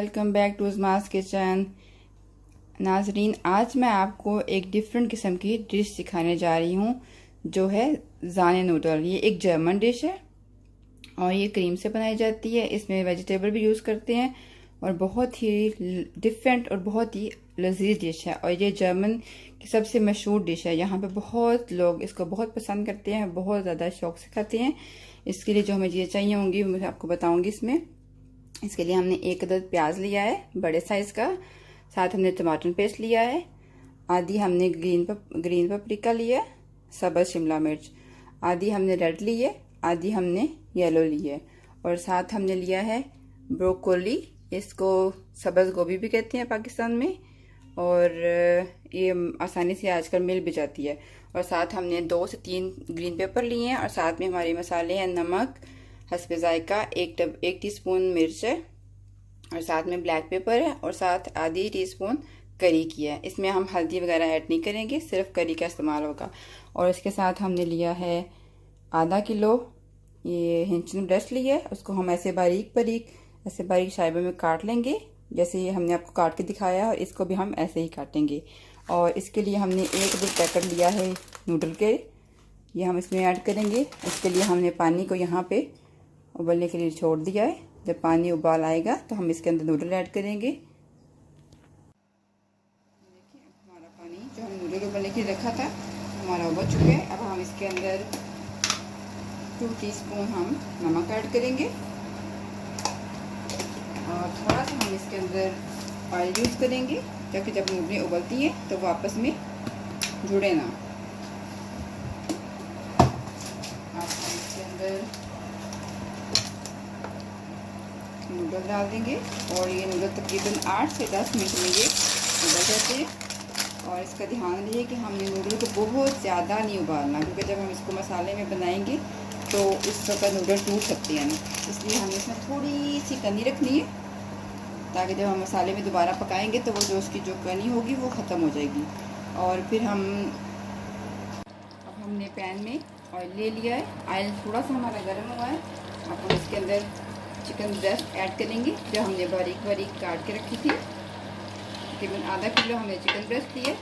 Welcome back to Uzma's kitchen. नाजरीन, आज मैं आपको एक डिफरेंट किस्म की डिश सिखाने जा रही हूँ जो है ज़ाने नूडल। ये एक जर्मन डिश है और ये क्रीम से बनाई जाती है। इसमें वेजिटेबल भी यूज़ करते हैं और बहुत ही डिफरेंट और बहुत ही लजीज डिश है। और ये जर्मन की सबसे मशहूर डिश है। यहाँ पे बहुत लोग इसको बहुत पसंद करते हैं, बहुत ज़्यादा शौक से खाते हैं। इसके लिए जो हमें चीज़ें चाहिए होंगी मैं आपको बताऊँगी। इसके लिए हमने एक अदद प्याज लिया है बड़े साइज का, साथ हमने टमाटर पेस्ट लिया है, आधी हमने ग्रीन पपरिका लिया, सब्ज़ शिमला मिर्च, आधी हमने रेड ली है, आधी हमने येलो ली है, और साथ हमने लिया है ब्रोकोली। इसको सब्ज़ गोभी भी कहते हैं पाकिस्तान में, और ये आसानी से आजकल मिल भी जाती है। और साथ हमने 2 से 3 ग्रीन पेपर लिए हैं, और साथ में हमारे मसाले हैं नमक हस्बे जायका, एक टीस्पून मिर्च है, और साथ में ब्लैक पेपर है, और साथ आधी टीस्पून करी की है। इसमें हम हल्दी वगैरह ऐड नहीं करेंगे, सिर्फ करी का इस्तेमाल होगा। और इसके साथ हमने लिया है आधा किलो ये हिंचन ब्रेस्ट लिया है। उसको हम ऐसे बारीक शाइबे में काट लेंगे, जैसे ये हमने आपको काट के दिखाया है, और इसको भी हम ऐसे ही काटेंगे। और इसके लिए हमने एक बड़ा पैकेट लिया है नूडल के, ये हम इसमें ऐड करेंगे। इसके लिए हमने पानी को यहाँ पे उबलने के लिए छोड़ दिया है। जब पानी उबाल आएगा तो हम इसके अंदर नूडल ऐड करेंगे। देखिए हमारा पानी जो हम नूडल उबलने के लिए रखा था हमारा उबल चुका है। अब हम इसके अंदर 2 टीस्पून हम नमक ऐड करेंगे, और थोड़ा सा हम इसके अंदर ऑयल यूज़ करेंगे, ताकि जब नूडलें उबलती हैं तो वो आपस में जुड़े ना। अब हम इसके अंदर नूडल डाल देंगे, और ये नूडल तकरीबन 8 से 10 मिनट में ये उबल जाते हैं। और इसका ध्यान रखिए कि हमने नूडल को बहुत ज़्यादा नहीं उबालना, क्योंकि जब हम इसको मसाले में बनाएंगे तो इस वक्त नूडल टूट सकते हैं। इसलिए हमें इसमें थोड़ी सी कनी रखनी है, ताकि जब हम मसाले में दोबारा पकाएंगे तो वो जो उसकी जो कनी होगी वो ख़त्म हो जाएगी। और फिर अब हमने पैन में ऑयल ले लिया है। ऑयल थोड़ा सा हमारा गर्म हुआ है। अब हम इसके अंदर चिकन ब्रेस्ट ऐड करेंगे, जो हमने बारीक काट के रखी थी। तकरीबन आधा किलो हमने चिकन ब्रेस्ट लिया।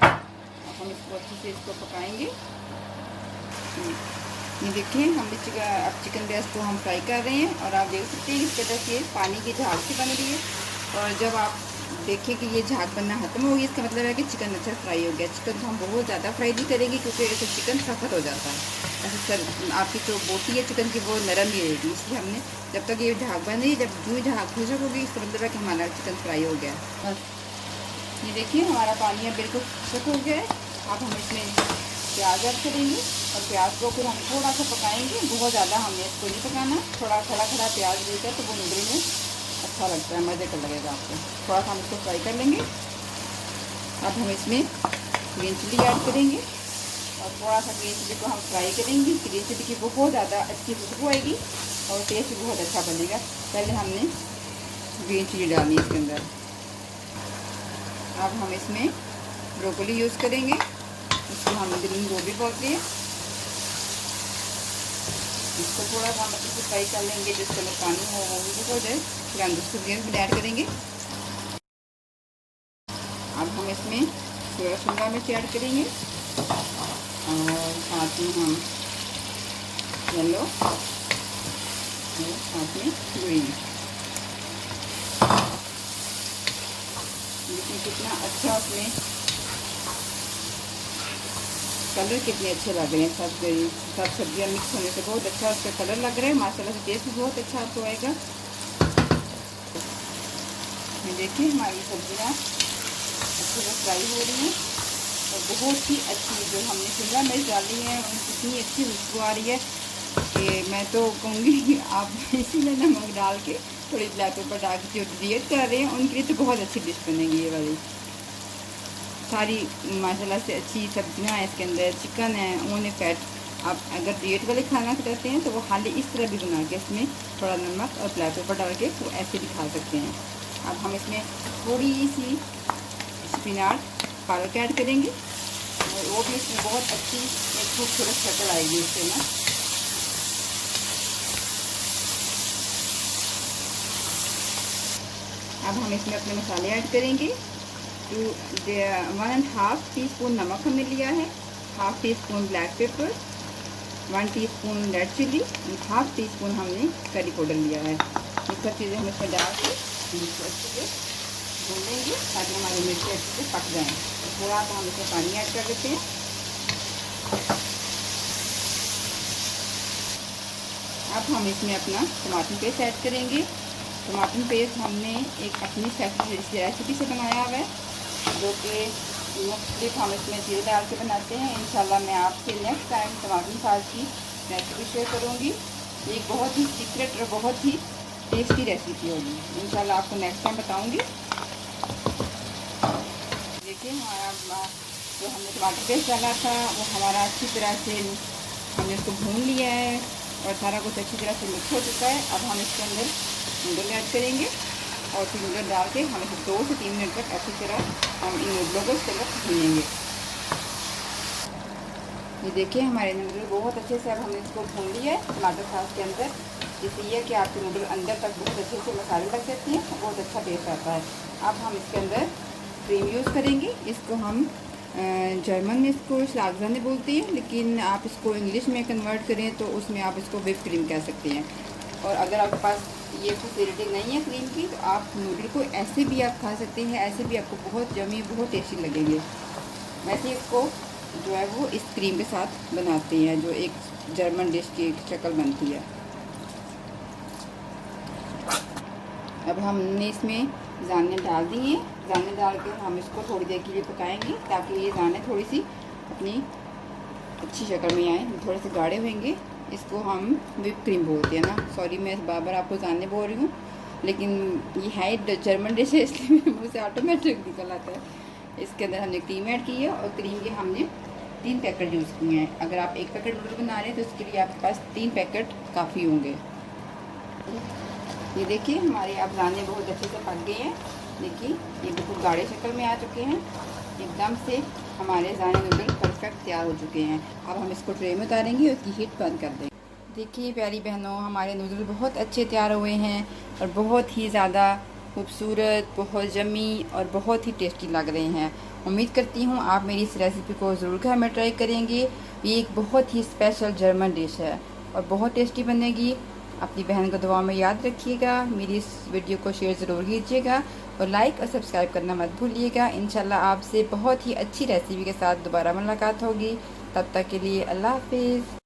अब हम इसको अच्छे से पकाएंगे। ये देखिए हम अब चिकन ब्रेस्ट को हम फ्राई कर रहे हैं, और आप देख सकते हैं इस तरह से पानी की झाग से बन रही है। और जब आप देखें कि ये झाग बनना खत्म होगी, इसका मतलब है कि चिकन अच्छा फ्राई हो गया। चिकन को हम बहुत ज़्यादा फ्राई नहीं करेंगे, क्योंकि ऐसे चिकन सख्त हो जाता है। ऐसे आपकी जो बोटी है चिकन की वो नरम ही रहेगी। इसलिए हमने जब तक ये झाग बन रही है, जब जो झाग खुशक होगी, इसका मतलब है कि हमारा चिकन फ्राई हो गया। ये देखिए हमारा पानी अब बिल्कुल खुशक हो गया है। अब हम इसमें प्याज ऐड करेंगे, और प्याज को फिर हम थोड़ा सा पकाएंगे। बहुत ज़्यादा हमने इसको नहीं पकाना, थोड़ा खड़ा प्याज देकर तो वो नूडल में अच्छा लगता है, मज़े का लगेगा आपको। थोड़ा सा हम इसको फ्राई कर लेंगे। अब हम इसमें ग्रीन चिली ऐड करेंगे, और थोड़ा सा ग्रीन चिली को हम फ्राई करेंगे। ग्रीन चिली की बहुत ज़्यादा अच्छी खुशबू आएगी और टेस्ट भी बहुत अच्छा बनेगा। पहले हमने ग्रीन चिली डालनी इसके अंदर। अब हम इसमें ब्रोकोली यूज़ करेंगे, इसको हम ग्रीन गोभी बोलते हैं। इसको थोड़ा सा हम अच्छे से फ्राई कर लेंगे, जिसके अंदर पानी हो जाए। फिर हम दूसरे ग्रेन भी ऐड करेंगे। अब हम इसमें थोड़ा शिमला मिर्च ऐड करेंगे, और साथ में हम येलो और साथ में ग्रीन। देखिए कितना अच्छा उसमें कलर कितने अच्छे लग रहे हैं। सब सब्जियां मिक्स होने से बहुत अच्छा उसका कलर लग रहा है। माशाल्लाह से टेस्ट भी बहुत अच्छा आपको आएगा। देखिए हमारी सब्जियां अच्छे से फ्राई हो रही हैं, और बहुत ही अच्छी जो हमने शिमला मिर्च डाली है उनकी इतनी अच्छी खुशबू आ रही है कि मैं तो कहूँगी कि आप इसीलिए नमक डाल के थोड़ी ब्लैक पेपर डाल के जो डाइट कर रहे हैं उनके लिए तो बहुत अच्छी डिश बनेगी ये वाली। सारी माशाल्लाह से अच्छी सब्जियां हैं इसके अंदर, चिकन है, ओनली फैट। आप अगर डाइट वाले खाना चाहते हैं तो वो खाली इस तरह भी बना के इसमें थोड़ा नमक और ब्लैक पेपर डाल के वो ऐसे भी खा सकते हैं। अब हम इसमें थोड़ी सी स्पिनाच पालक ऐड करेंगे, और वो भी इसमें बहुत अच्छी एक खूबसूरत शक्ल आएगी इससे ना। अब हम इसमें अपने मसाले ऐड करेंगे। 1.5 टीस्पून नमक हमने लिया है, 1/2 teaspoon black pepper, 1 teaspoon red chilli, 1/2 teaspoon हमने करी पाउडर लिया है। ये सब चीज़ें हम इसमें डाल के इसको अच्छे से भून लेंगे ताकि हमारी मिर्ची अच्छे से पक जाएँ। थोड़ा सा हम इसमें पानी ऐड कर देते हैं। अब हम इसमें अपना टमाटर पेस्ट ऐड करेंगे। टमाटर पेस्ट हमने एक अपनी रेसिपी से बनाया हुआ है, जो कि मुख्तलिफ हम इसमें जीरे डाल के बनाते हैं। इंशाल्लाह मैं आपसे नेक्स्ट टाइम टमाटर साग की रेसिपी शेयर करूँगी। ये बहुत ही सीक्रेट और बहुत ही टेस्टी रेसिपी होगी। इंशाल्लाह आपको नेक्स्ट टाइम बताऊँगी। देखिए हमारा जो हमने टमाटर पेस्ट डाला था वो हमारा अच्छी तरह से हमने उसको भून लिया है और सारा कुछ अच्छी तरह से मिक्स हो चुका है। अब हम इसके अंदर नूडल ऐड करेंगे और फिर नूडल डाल के हम इसे 2 से 3 मिनट तक अच्छी तरह हम इन नूडलों को इसके अंदर भूनेंगे। ये देखिए हमारे नूडल बहुत अच्छे से अब हमने इसको भून लिया है टमाटर सॉस के अंदर, जिससे ये कि आपके नूडल अंदर तक बहुत अच्छे से मसाले लग जाते हैं, बहुत अच्छा टेस्ट आता है। अब हम इसके अंदर क्रीम यूज़ करेंगे। इसको हम जर्मन में इसको शागजाने बोलते हैं, लेकिन आप इसको इंग्लिश में कन्वर्ट करें तो उसमें आप इसको व्हिप क्रीम कह सकते हैं। और अगर आपके पास ये फैसिलिटी नहीं है क्रीम की तो आप नूडल को ऐसे भी आप खा सकते हैं, ऐसे भी आपको बहुत यम्मी बहुत टेस्टी लगेंगे। वैसे इसको जो है वो इस क्रीम के साथ बनाते हैं, जो एक जर्मन डिश की शक्ल बनती है। अब हमने इसमें जाने डाल दिए हैं। जाने डाल के हम इसको थोड़ी देर के लिए पकाएंगे ताकि ये दाने थोड़ी सी अपनी अच्छी शक्ल में आए, थोड़े से गाढ़े होंगे। इसको हम व्हिप क्रीम बोलते हैं ना, सॉरी मैं बार बार आपको जाने बोल रही हूँ, लेकिन ये है जर्मन डिश है इसलिए मेरे मुँह से ऑटोमेटिक निकल आता है। इसके अंदर हमने क्रीम ऐड की है और क्रीम के हमने 3 पैकेट यूज़ किए हैं। अगर आप 1 पैकेट नूडल बना रहे हैं तो उसके लिए आपके पास 3 पैकेट काफ़ी होंगे। ये देखिए हमारे अब दाने बहुत अच्छे से पक गए हैं। देखिए ये बिल्कुल गाढ़े शक्ल में आ चुके हैं, एकदम से हमारे दाने नूडल परफेक्ट तैयार हो चुके हैं। अब हम इसको ट्रे में उतारेंगे और इसकी हीट बंद कर देंगे। देखिए प्यारी बहनों, हमारे नूडल बहुत अच्छे तैयार हुए हैं और बहुत ही ज़्यादा खूबसूरत, बहुत यम्मी और बहुत ही टेस्टी लग रहे हैं। उम्मीद करती हूँ आप मेरी इस रेसिपी को ज़रूर घर में ट्राई करेंगे। ये एक बहुत ही स्पेशल जर्मन डिश है और बहुत टेस्टी बनेगी। अपनी बहन को दुआ में याद रखिएगा। मेरी इस वीडियो को शेयर ज़रूर कीजिएगा और लाइक और सब्सक्राइब करना मत भूलिएगा। इंशाल्लाह आपसे बहुत ही अच्छी रेसिपी के साथ दोबारा मुलाकात होगी। तब तक के लिए अल्लाह हाफिज़।